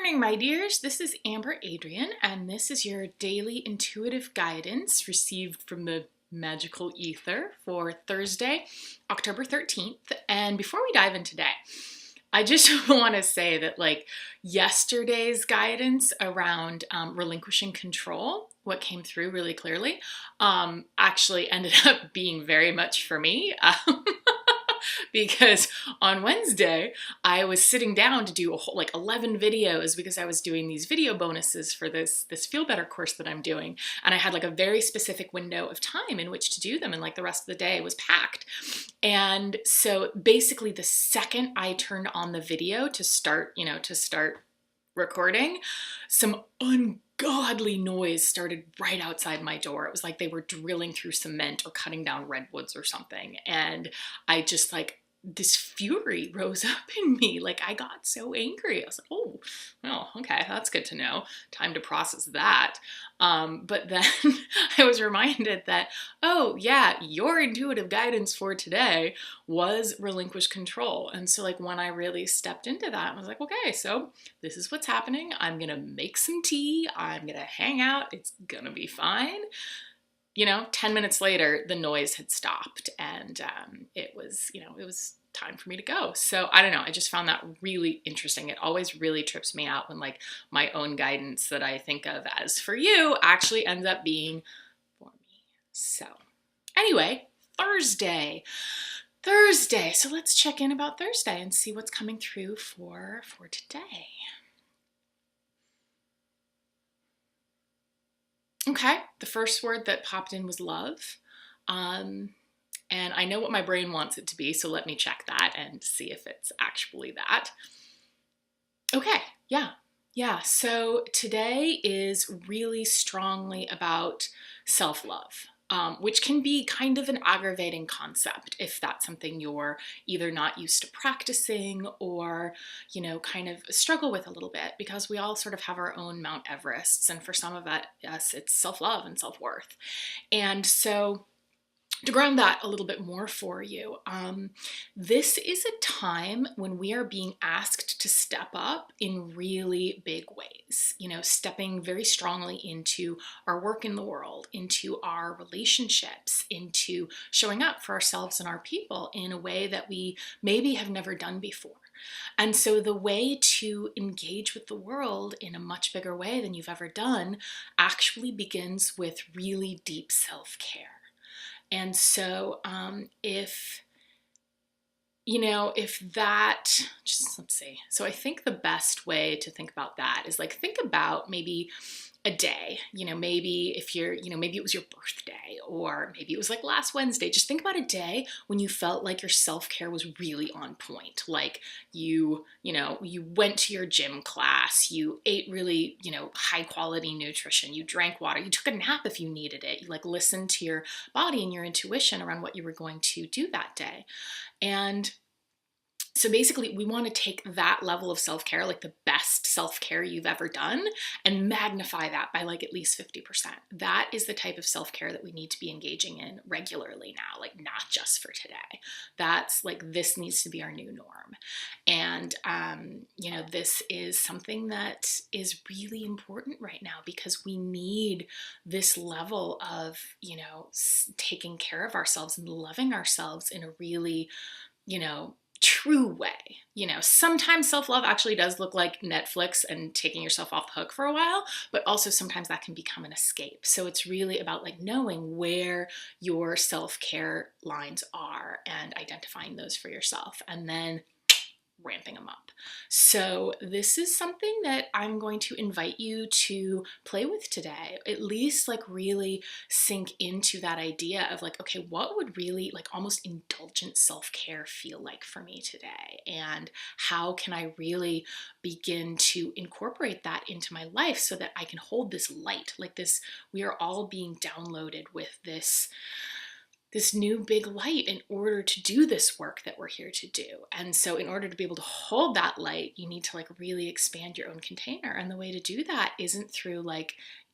morning, my dears. This is Amber Adrian, and this is your daily intuitive guidance received from the magical ether for Thursday, October 13th. And before we dive in today, I just want to say that, yesterday's guidance around relinquishing control, what came through really clearly, actually ended up being very much for me. Because on Wednesday, I was sitting down to do a whole 11 videos because I was doing these video bonuses for this Feel Better course that I'm doing. And I had a very specific window of time in which to do them. And the rest of the day was packed. And so basically the second I turned on the video to start recording, some ungodly noise started right outside my door. It was like they were drilling through cement or cutting down redwoods or something. And I just this fury rose up in me. I got so angry. I was like, oh, well, okay, that's good to know. Time to process that. But then I was reminded that, oh yeah, your intuitive guidance for today was relinquish control. And so when I really stepped into that, I was like, okay, so this is what's happening. I'm gonna make some tea. I'm gonna hang out. It's gonna be fine. 10 minutes later, the noise had stopped, and it was time for me to go. So I don't know. I just found that really interesting. It always really trips me out when my own guidance that I think of as for you actually ends up being for me. So anyway, Thursday. So let's check in about Thursday and see what's coming through for today. Okay, the first word that popped in was love. And I know what my brain wants it to be, so let me check that and see if it's actually that. Okay, yeah. So today is really strongly about self-love. Which can be kind of an aggravating concept if that's something you're either not used to practicing or, kind of struggle with a little bit, because we all sort of have our own Mount Everests. And for some of us, it's self-love and self-worth. And so to ground that a little bit more for you, this is a time when we are being asked to step up in really big ways, stepping very strongly into our work in the world, into our relationships, into showing up for ourselves and our people in a way that we maybe have never done before. And so the way to engage with the world in a much bigger way than you've ever done actually begins with really deep self-care. And so if that, let's see. So I think the best way to think about that is think about maybe a day, maybe if maybe it was your birthday, or maybe it was last Wednesday. Just think about a day when you felt like your self-care was really on point. You went to your gym class, you ate really, high quality nutrition, you drank water, you took a nap if you needed it. You listened to your body and your intuition around what you were going to do that day. And so basically, we want to take that level of self-care, the best self-care you've ever done, and magnify that by at least 50%. That is the type of self-care that we need to be engaging in regularly now, not just for today. That's this needs to be our new norm. And, this is something that is really important right now, because we need this level of, taking care of ourselves and loving ourselves in a really, true way. Sometimes self-love actually does look like Netflix and taking yourself off the hook for a while, but also sometimes that can become an escape. So it's really about knowing where your self-care lines are and identifying those for yourself, and then ramping them up. So this is something that I'm going to invite you to play with today. At least really sink into that idea of okay, what would really almost indulgent self-care feel like for me today? And how can I really begin to incorporate that into my life so that I can hold this light, this, we are all being downloaded with this new big light in order to do this work that we're here to do. And so in order to be able to hold that light, you need to really expand your own container. And the way to do that isn't through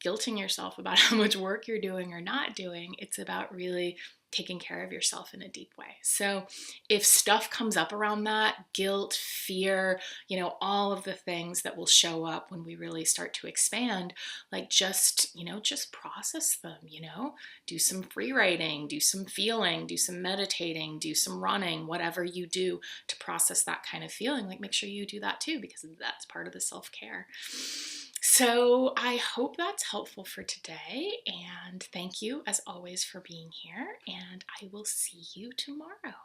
guilting yourself about how much work you're doing or not doing. It's about really taking care of yourself in a deep way. So if stuff comes up around that, guilt, fear, all of the things that will show up when we really start to expand, like just process them, do some free writing, do some feeling, do some meditating, do some running, whatever you do to process that kind of feeling, like make sure you do that too, because that's part of the self-care. So I hope that's helpful for today, and thank you as always for being here, and I will see you tomorrow.